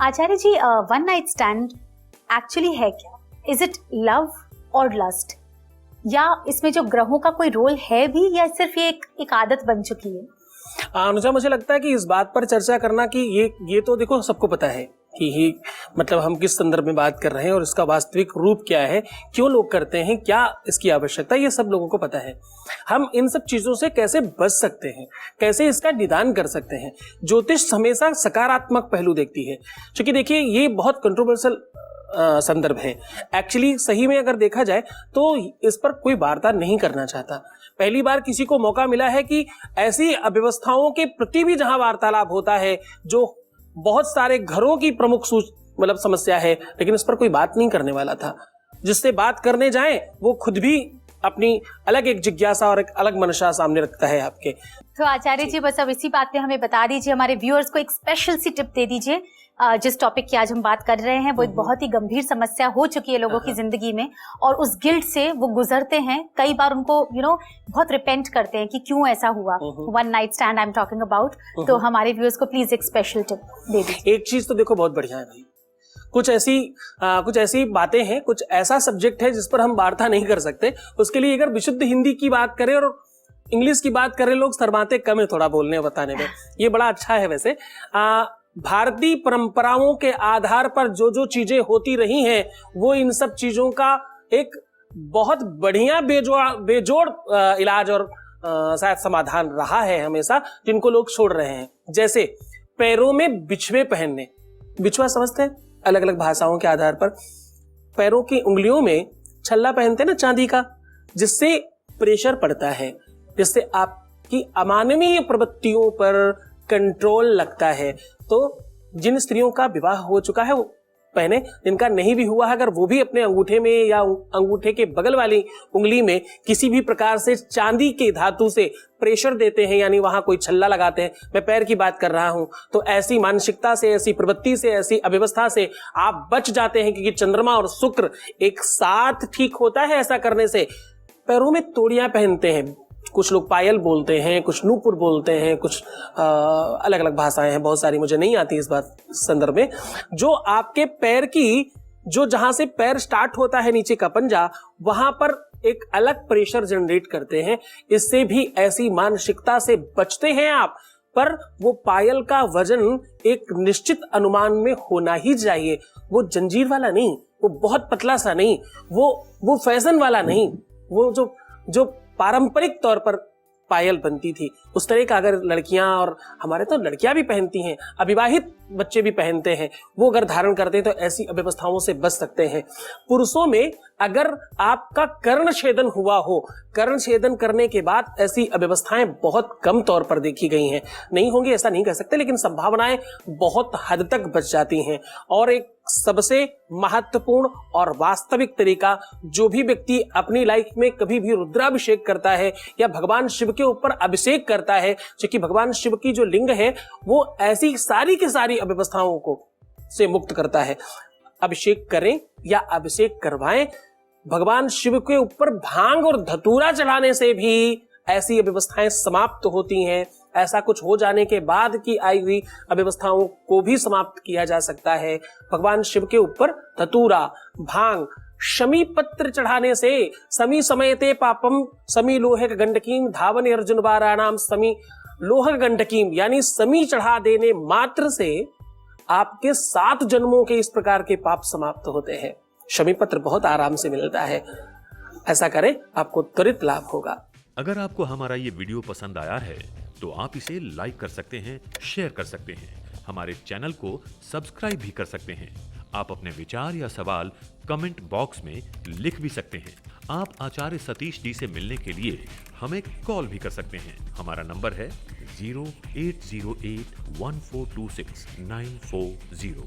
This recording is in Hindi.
आचार्य जी, वन नाइट स्टैंड एक्चुअली है क्या? इज इट लव और लस्ट, या इसमें जो ग्रहों का कोई रोल है भी, या सिर्फ ये एक आदत बन चुकी है? अनुजा, मुझे लगता है कि इस बात पर चर्चा करना कि ये तो देखो सबको पता है कि ही मतलब हम किस संदर्भ में बात कर रहे हैं और इसका वास्तविक रूप क्या है, क्यों लोग करते हैं, क्या इसकी आवश्यकता है, ये सब लोगों को पता है। हम इन सब चीजों से कैसे बच सकते हैं, कैसे इसका निदान कर सकते हैं। ज्योतिष हमेशा सकारात्मक पहलू देखती है, क्योंकि देखिए ये बहुत कंट्रोवर्शियल संदर्भ है। एक्चुअली सही में अगर देखा जाए तो इस पर कोई वार्ता नहीं करना चाहता। पहली बार किसी को मौका मिला है कि ऐसी अव्यवस्थाओं के प्रति भी जहां वार्तालाप होता है जो बहुत सारे घरों की प्रमुख मतलब समस्या है, लेकिन इस पर कोई बात नहीं करने वाला था। जिससे बात करने जाएं वो खुद भी अपनी अलग एक जिज्ञासा और एक अलग मनशा सामने रखता है आपके। तो आचार्य जी, बस अब इसी बात पे हमें बता दीजिए, हमारे व्यूअर्स को एक स्पेशल सी टिप दे दीजिए। जिस टॉपिक की आज हम बात कर रहे हैं वो एक बहुत ही गंभीर समस्या हो चुकी है लोगों की जिंदगी में, और उस गिल्ट से वो गुजरते हैं। कई बार उनको बहुत रिपेंट करते हैं कि क्यों ऐसा हुआ। One night stand I am talking about. तो हमारे व्यूअर्स को प्लीज एक स्पेशल टिप दे दीजिए। एक चीज तो देखो बहुत बढ़िया है भाई, कुछ ऐसी बातें हैं, कुछ ऐसा सब्जेक्ट है जिस पर हम वार्ता नहीं कर सकते। उसके लिए अगर विशुद्ध हिंदी की बात करें और इंग्लिश की बात करें, लोग शर्माते कम है थोड़ा बोलने और बताने में। ये बड़ा अच्छा है वैसे। भारतीय परंपराओं के आधार पर जो जो चीजें होती रही हैं वो इन सब चीजों का एक बहुत बढ़िया बेजोड़ इलाज और शायद समाधान रहा है हमेशा, जिनको लोग छोड़ रहे हैं। जैसे पैरों में बिछुए पहनने। बिछुआ समझते हैं? अलग अलग भाषाओं के आधार पर पैरों की उंगलियों में छल्ला पहनते हैं ना, चांदी का, जिससे प्रेशर पड़ता है, जिससे आपकी अमानवीय प्रवृत्तियों पर कंट्रोल लगता है। तो जिन स्त्रियों का विवाह हो चुका है वो पहने, जिनका नहीं भी हुआ है अगर वो भी अपने अंगूठे में या अंगूठे के बगल वाली उंगली में किसी भी प्रकार से चांदी के धातु से प्रेशर देते हैं, यानी वहां कोई छल्ला लगाते हैं, मैं पैर की बात कर रहा हूं, तो ऐसी मानसिकता से, ऐसी प्रवृत्ति से, ऐसी अव्यवस्था से आप बच जाते हैं, क्योंकि चंद्रमा और शुक्र एक साथ ठीक होता है ऐसा करने से। पैरों में तोड़ियां पहनते हैं, कुछ लोग पायल बोलते हैं, कुछ नूपुर बोलते हैं, कुछ अलग अलग भाषाएं हैं, बहुत सारी मुझे नहीं आती इस बात संदर्भ में। जो आपके पैर की जहां से पैर स्टार्ट होता है नीचे का पंजा, वहां पर एक अलग प्रेशर जनरेट करते हैं। इससे भी ऐसी मानसिकता से बचते हैं आप। पर वो पायल का वजन एक निश्चित अनुमान में होना ही चाहिए। वो जंजीर वाला नहीं, वो बहुत पतला सा नहीं, वो फैशन वाला नहीं, वो जो पारंपरिक तौर पर पायल बनती थी उस तरह का अगर लड़कियां, और हमारे तो लड़कियां भी पहनती हैं, अविवाहित बच्चे भी पहनते हैं, वो अगर धारण करते हैं तो ऐसी अव्यवस्थाओं से बच सकते हैं। पुरुषों में अगर आपका कर्ण छेदन हुआ हो, कर्ण छेदन करने के बाद ऐसी अव्यवस्थाएं बहुत कम तौर पर देखी गई हैं। नहीं होंगी ऐसा नहीं कह सकते, लेकिन संभावनाएं बहुत हद तक बच जाती हैं। और एक सबसे महत्वपूर्ण और वास्तविक तरीका, जो भी व्यक्ति अपनी लाइफ में कभी भी रुद्राभिषेक करता है या भगवान शिव के ऊपर अभिषेक करता है, क्योंकि भगवान शिव की जो लिंग है वो ऐसी सारी की सारी अव्यवस्थाओं को से मुक्त करता है। अभिषेक करें या अभिषेक करवाएं, भगवान शिव के ऊपर भांग और धतूरा चढ़ाने से भी ऐसी अव्यवस्थाएं समाप्त होती हैं। ऐसा कुछ हो जाने के बाद की आई हुई अव्यवस्थाओं को भी समाप्त किया जा सकता है। भगवान शिव के ऊपर धतूरा, भांग, शमी पत्र चढ़ाने से समी समयते पापम समी लोहे गंडकीम धावन अर्जुन बाराणाम समी लोह गंडकीम, यानी समी चढ़ा देने मात्र से आपके 7 जन्मों के इस प्रकार के पाप समाप्त होते हैं। शमी पत्र बहुत आराम से मिलता है, ऐसा करें, आपको त्वरित लाभ होगा। अगर आपको हमारा ये वीडियो पसंद आया है तो आप इसे लाइक कर सकते हैं, शेयर कर सकते हैं, हमारे चैनल को सब्सक्राइब भी कर सकते हैं। आप अपने विचार या सवाल कमेंट बॉक्स में लिख भी सकते हैं। आप आचार्य सतीश जी से मिलने के लिए हमें कॉल भी कर सकते हैं। हमारा नंबर है 08081426 940।